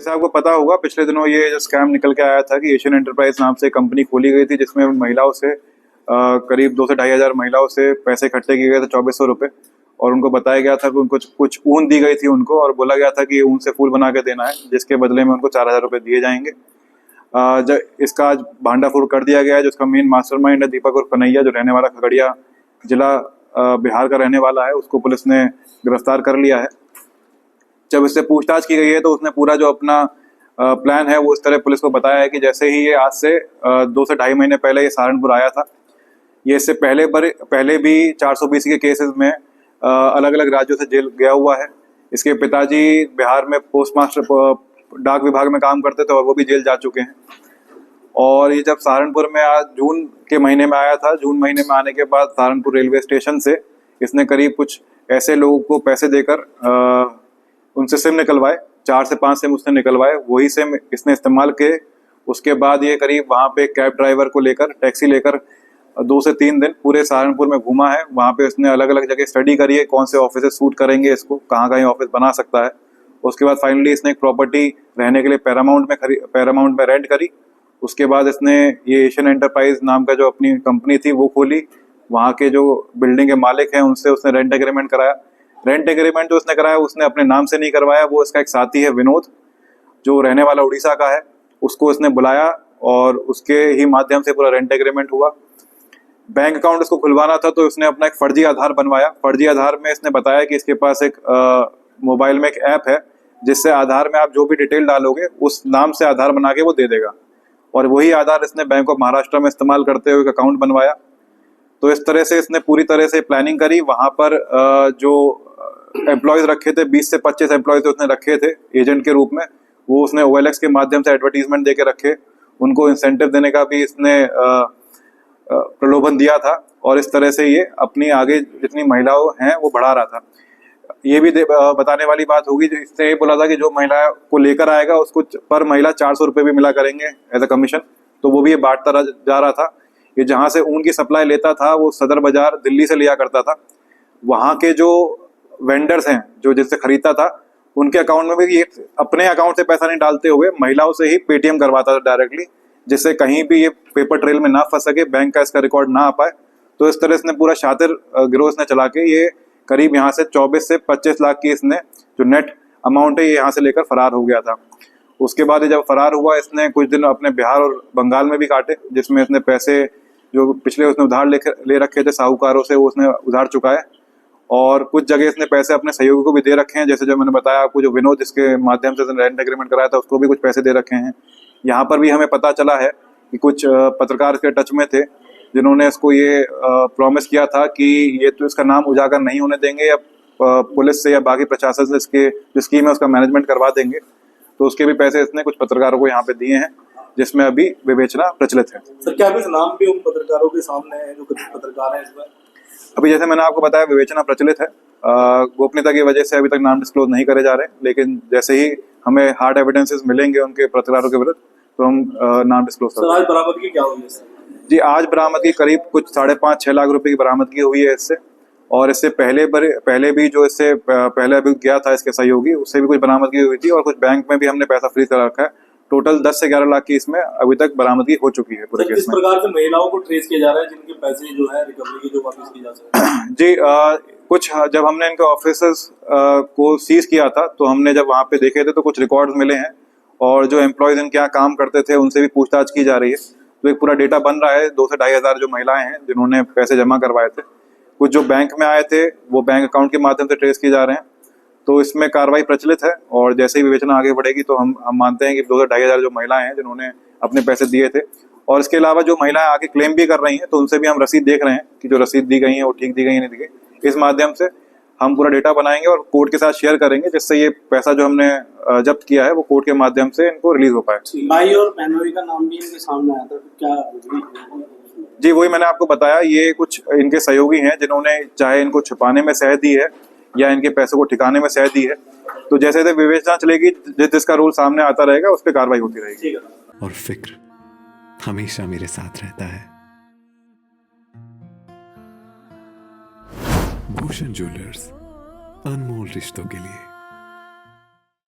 जैसे आपको पता होगा पिछले दिनों ये जो स्कैम निकल के आया था कि एशियन एंटरप्राइज नाम से कंपनी खोली गई थी जिसमें महिलाओं से करीब 2 से 2,500 महिलाओं से पैसे इकट्ठे किए गए थे 2400 रुपये, और उनको बताया गया था कि उनको कुछ ऊन दी गई थी उनको, और बोला गया था कि ऊन से फूल बना के देना है जिसके बदले में उनको 4,000 रुपये दिए जाएंगे। जब इसका आज भांडाफोड़ कर दिया गया है, जिसका मेन मास्टरमाइंड है दीपक उर्फ कन्हैया, जो रहने वाला खगड़िया जिला बिहार का रहने वाला है, उसको पुलिस ने गिरफ्तार कर लिया है। जब इससे पूछताछ की गई है तो उसने पूरा जो अपना प्लान है वो इस तरह पुलिस को बताया है कि जैसे ही ये आज से 2 से 2.5 महीने पहले ये सहारनपुर आया था, ये इससे पहले भी 420 के केसेस में अलग अलग राज्यों से जेल गया हुआ है। इसके पिताजी बिहार में पोस्ट मास्टर डाक विभाग में काम करते थे और वो भी जेल जा चुके हैं। और ये जब सहारनपुर में आज जून के महीने में आया था, जून महीने में आने के बाद सहारनपुर रेलवे स्टेशन से इसने करीब कुछ ऐसे लोगों को पैसे देकर उनसे सिम निकलवाए, 4 से 5 सिम उसने निकलवाए, वही सिम इसने इस्तेमाल किए। उसके बाद ये करीब वहाँ पे कैब ड्राइवर को लेकर, टैक्सी लेकर 2 से 3 दिन पूरे सहारनपुर में घूमा है। वहाँ पे उसने अलग अलग जगह स्टडी करी है, कौन से ऑफिस सूट करेंगे इसको, कहाँ कहीं ऑफिस बना सकता है। उसके बाद फाइनली इसने एक प्रॉपर्टी रहने के लिए पैरामाउंट में रेंट करी। उसके बाद इसने ये एशियन एंटरप्राइज नाम का जो अपनी कंपनी थी वो खोली। वहाँ के जो बिल्डिंग के मालिक हैं उनसे उसने रेंट एग्रीमेंट कराया। रेंट एग्रीमेंट जो उसने कराया उसने अपने नाम से नहीं करवाया, वो इसका एक साथी है विनोद, जो रहने वाला उड़ीसा का है, उसको इसने बुलाया और उसके ही माध्यम से पूरा रेंट एग्रीमेंट हुआ। बैंक अकाउंट उसको खुलवाना था तो उसने अपना एक फर्जी आधार बनवाया। फर्जी आधार में इसने बताया कि इसके पास एक मोबाइल में एक ऐप है जिससे आधार में आप जो भी डिटेल डालोगे उस नाम से आधार बना के वो दे देगा, और वही आधार इसने बैंक ऑफ महाराष्ट्र में इस्तेमाल करते हुए एक अकाउंट बनवाया। तो इस तरह से इसने पूरी तरह से प्लानिंग करी। वहाँ पर जो एम्प्लॉयज रखे थे, 20 से 25 एम्प्लॉयज उसने रखे थे एजेंट के रूप में, वो उसने OLX के माध्यम से एडवर्टीजमेंट दे के रखे। उनको इंसेंटिव देने का भी इसने प्रलोभन दिया था, और इस तरह से ये अपनी आगे जितनी महिलाओं हैं वो बढ़ा रहा था। ये भी बताने वाली बात होगी, जो इसने ये बोला था कि जो महिला को लेकर आएगा उसको पर महिला 400 रुपये भी मिला करेंगे एज अ कमीशन। तो वो भी ये बांटता जा रहा था। ये जहाँ से ऊन की सप्लाई लेता था वो सदर बाजार दिल्ली से लिया करता था। वहाँ के जो वेंडर्स हैं जो जिससे खरीदता था उनके अकाउंट में भी ये अपने अकाउंट से पैसा नहीं डालते हुए महिलाओं से ही पेटीएम करवाता था डायरेक्टली, जिससे कहीं भी ये पेपर ट्रेल में ना फंस सके, बैंक का इसका रिकॉर्ड ना आ पाए। तो इस तरह इसने पूरा शातिर गिरोह इसने चला के ये करीब यहाँ से 24 से 25 लाख की इसने जो नेट अमाउंट है ये यहाँ से लेकर फरार हो गया था। उसके बाद जब फरार हुआ इसने कुछ दिन अपने बिहार और बंगाल में भी काटे, जिसमें इसने पैसे जो पिछले उसने उधार ले रखे थे साहूकारों से वो उसने उधार चुकाए, और कुछ जगह इसने पैसे अपने सहयोगी को भी दे रखे हैं, जैसे जो मैंने बताया आपको जो विनोद जिसके माध्यम से रेंट एग्रीमेंट कराया था उसको भी कुछ पैसे दे रखे हैं। यहाँ पर भी हमें पता चला है कि कुछ पत्रकार इसके टच में थे जिन्होंने इसको ये प्रॉमिस किया था कि ये तो इसका नाम उजागर नहीं होने देंगे या पुलिस से या बाकी प्रशासन से इसके जो स्कीम है उसका मैनेजमेंट करवा देंगे। तो उसके भी पैसे इसने कुछ पत्रकारों को यहाँ पे दिए हैं, जिसमें अभी विवेचना प्रचलित है। सर क्या अभी नाम भी उन पत्रकारों के सामने है जो पत्रकार हैं इसमें? अभी जैसे मैंने आपको बताया विवेचना प्रचलित है, गोपनीयता की वजह से अभी तक नाम डिस्क्लोज नहीं करे जा रहे, लेकिन जैसे ही हमें हार्ड एविडेंसेस मिलेंगे उनके पत्रकारों के विरुद्ध तो हम नाम डिस्क्लोज करेंगे। आज बरामदगी क्या हुई है? जी आज बरामदगी करीब कुछ 5.5-6 लाख रुपए की बरामदगी हुई है इससे, और इससे पहले भी जो इससे पहले अभी गया था इसके सहयोगी उससे भी कुछ बरामदगी हुई थी, और कुछ बैंक में भी हमने पैसा फ्रीज कर रखा है। टोटल 10 से 11 लाख की इसमें अभी तक बरामदगी हो चुकी है पूरे केस में। किस प्रकार से महिलाओं को ट्रेस किया जा रहा है जिनके पैसे जो है रिकवरी की जो वापस की जा सकते हैं? जी कुछ जब हमने इनके ऑफिसेस को सीज किया था तो हमने जब वहाँ पे देखे थे तो कुछ रिकॉर्ड्स मिले हैं, और जो एम्प्लॉयज इनके यहाँ काम करते थे उनसे भी पूछताछ की जा रही है। तो एक पूरा डेटा बन रहा है। 2 से 2,500 जो महिलाएं हैं जिन्होंने पैसे जमा करवाए थे, कुछ जो बैंक में आए थे वो बैंक अकाउंट के माध्यम से ट्रेस किए जा रहे हैं। तो इसमें कार्रवाई प्रचलित है, और जैसे ही विवेचना आगे बढ़ेगी तो हम मानते हैं कि 2 से 2,500 जो महिलाएं हैं जिन्होंने अपने पैसे दिए थे, और इसके अलावा जो महिलाएं आगे क्लेम भी कर रही हैं तो उनसे भी हम रसीद देख रहे हैं कि जो रसीद दी गई है वो ठीक दी गई नहीं दी गई। इस माध्यम से हम पूरा डेटा बनाएंगे और कोर्ट के साथ शेयर करेंगे, जिससे ये पैसा जो हमने जब्त किया है वो कोर्ट के माध्यम से इनको रिलीज हो पाए। भाई और बहनोई का नाम भी इनके सामने आया था, तो क्या? जी वही मैंने आपको बताया, ये कुछ इनके सहयोगी हैं जिन्होंने चाहे इनको छुपाने में सह दी है या इनके पैसों को ठिकाने में सह दी है। तो जैसे जैसे विवेचना चलेगी जिसका रूल सामने आता रहेगा उस पर कार्रवाई होती रहेगी। और फिक्र हमेशा मेरे साथ रहता है। भूषण ज्वेलर्स, अनमोल रिश्तों के लिए।